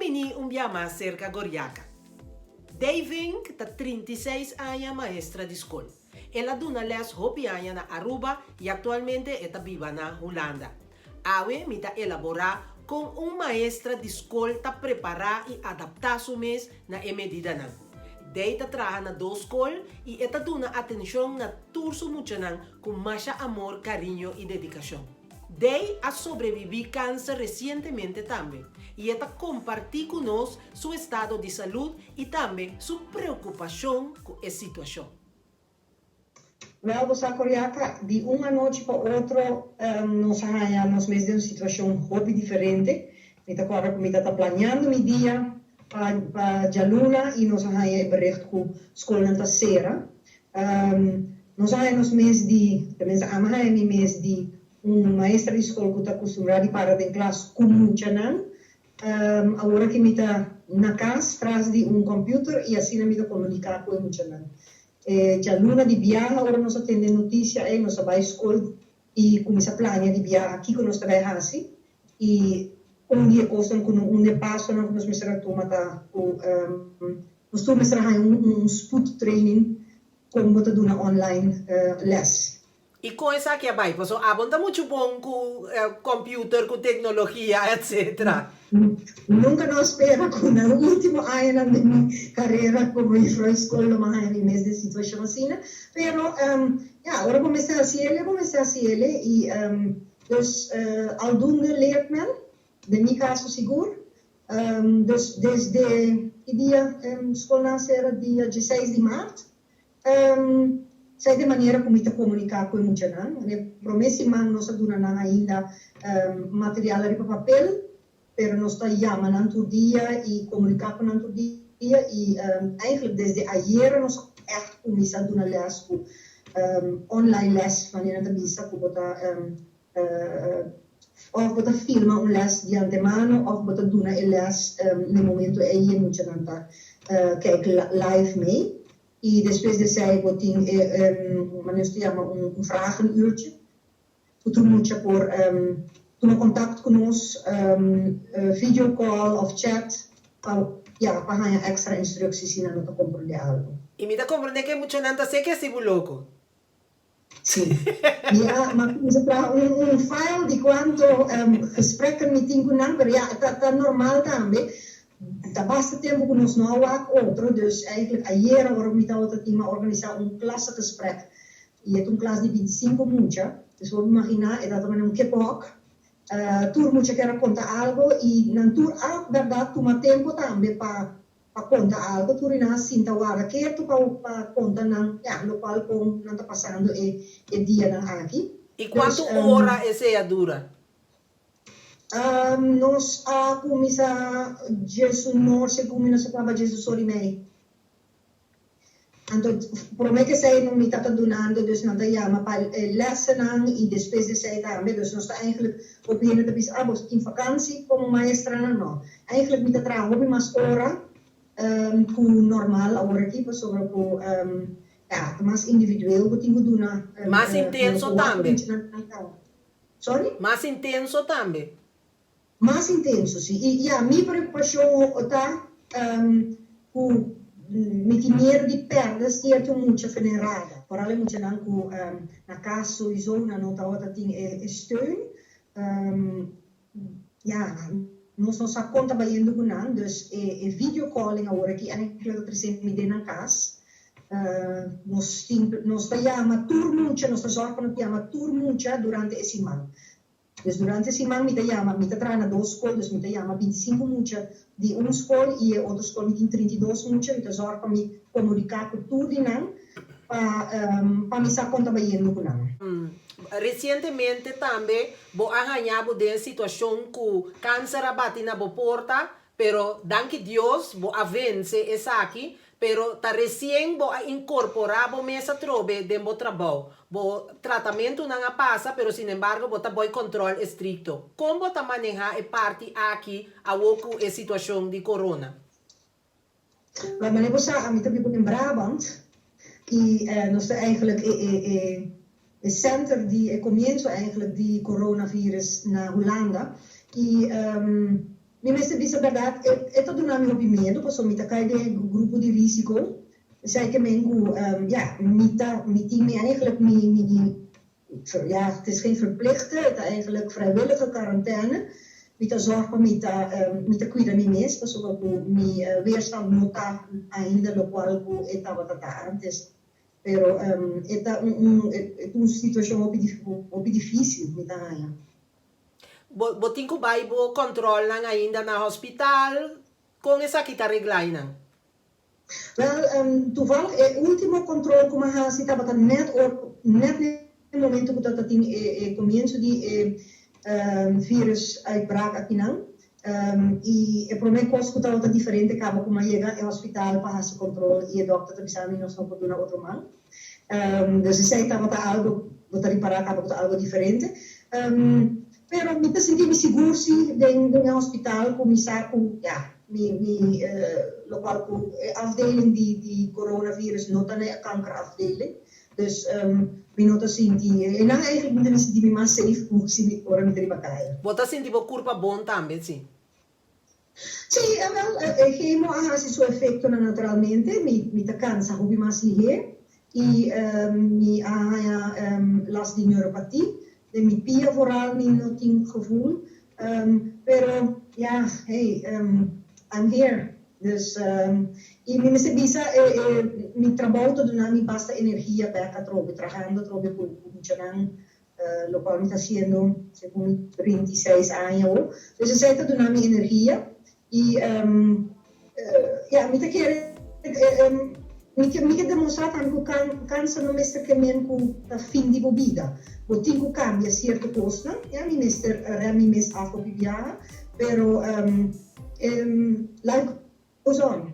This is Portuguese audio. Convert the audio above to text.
vini umbiama cerca Goriaca. Daving ta 36 anos maestra de escola. Ela duna les hopi anos na Aruba e atualmente está viva na Holanda. Awe mita elaborar com maestra de escola ta preparar e adaptar su mês na medida nan. Deita trabalha na duas escolas e eta duna atenção na turso muchanan com mais amor, carinho e dedicação. Dei a sobreviver câncer recentemente também e eta compartir conosco seu estado de saúde e também sua preocupação com a situação. Wel, você Goriaca, de uma noite para outra, nós mesmos em uma situação hobby diferente. Então, agora como está planeando o dia para Jaluna e nós bericht com a escola na Sera. Nós nos mês de, mês de maestra de escola que está acostumada para a classe com muita não. Agora que está na casa, traz de computer e assim me comunicar com muita não. Jaluna de viagem, agora nós atendemos notícia, nós vamos à escola e começa a planear de viagem aqui que nós trabalhamos e dia costa com dia passo nós começamos tomar nós começamos spoed training como botar na online les. E com essa aqui vai, porque abunda muito bom com computer, com tecnologia, etc. Nunca não espera com o último ano da minha carreira como escola, mas em mês de situação assim, pero agora comecei a ser ele e dus aldoende leert men, de meu caso seguro, dus desde o dia escola nascer dia 16 de março, sei de maneira como está comunicar com o muita não, promessa man nós não ainda material de papel, pero nós está chamando todo dia e comunicar com todo dia e eigenlijk desde ayer nós echt começamos a dar les com online les wanneer het bisa com botar of botar filma les de antemano of botar duna les no momento aí muita não kijk live mee. E depois de sair, botin, nós temos vragenuurtje. Tu moet por tomar contato conosco, video call of chat, para ganhar extra instruções se não compreende algo. E me dá compreender que muito não sei que é tipo louco. Sim. Mas para file de quanto gesprekken met tien kunang, tá normal também. Dat basta tempo que nós não há outro, dus eigenlijk ayer agora me estava a organizar klassengesprek. E é classe de 25 mucha, dus vou imaginar é dat men kipok, tur mucha quer contar algo e na tur verdade toma tempo também para contar algo, tur ina sinta wara que tu para contar não, no qual com não está passando é dia na aqui. E quanto hora essa dura? Nós começamos Jesus norte como nós acaba Jesus sorimei. Então, por mim que sei não me está donando, dus não te chama para lessen e depois de sei também, dus nós está eigenlijk opinião de bis abos em vakantie como maestra não. Eigenlijk me está trabalhando mais hora com normal agora aqui para sobre com mais individual que tenho dona. Mais intenso também. Sorry? Mais intenso também. Mais intenso, sim. E a minha preocupação está com medo de perdas que é muito venerada. Por além muito não com na casa sowieso na nota outra tem steun. Nós não só conta bem com não, dus video calling agora que eigenlijk presente me na casa. Nós chama turmucha, nós zorgamos que chama turmucha durante esse ano. Dus durante esse ano me trabalha na duas escolas, me chama 25 mucha de uma escola e a outra escola tem 32 mucha, então zorgo para me comunicar com tudo e não para me saber conta bem com não. Recentemente também vou arranhar de situação com câncer abate na porta, pero danke Deus vou avance essa aqui. Pero tá recém vou incorporar vou mesa trobe dentro do trabalho. O tratamento não passa, pero sin embargo vou tá bom controle estricto. Como tá manejar a parte aqui a oco a situação de corona? Maar meneer Bossa, we hebben in Brabant e nós eigenlijk het center die comienzo eigenlijk die coronavirus na Holanda e mi messe bisa verdade, é todo nome hobby medo, passou mita cai de grupo de risco, sei que mengo, ja, mita me eigenlijk ja, het is geen verplichte, het is eigenlijk vrijwillige quarantaine. Mita zorg para mita cuida me mesmo, porque mi weerstand nota ainda lo qual eu estava tratando antes. Pero é uma situação muito difícil, mita ganha. Botin ko ba ibo control lang ainda na hospital com essa que tá reglainan? Wel, toevallig, o último controle que eu estava net no momento que eu tinha começo de virusuitbraak aqui não. E para mim, coisa que estava diferente, acaba como chega ao hospital para fazer controle e o doutor está pensando em nós não podemos outro mal. Então, eu sei que estava algo, vou reparar, acaba com algo diferente. Pero me senti seguro se dentro do hospital começar com, ja, lokaal afdeling die coronavirus not aan de kankerafdeling. Dus we nota sinti en dan eigenlijk moeten mensen die maar safe moeten ora met die bakaya. Bota sinti bo curpa bom também, sim. Sì, wel, chemo ha suo effetto naturalmente, mi ta cansa hobby mas hier. Mi ha last di neuropathie, de mi pia vooral mi not in gevoel. Pero ja, hey, I'm here. Dus mi se bisa mi trabalho todo na mi basta energia para trabajando funcionando lo cual mi está haciendo según 26 años. Dus se trata de una mi energia y ja, mi te quiere mi che dimostrato anche cansa non mester che men cu fin di bobida. O tingo cambia certe costa, ja, mi mes afo bibia, pero life goes on.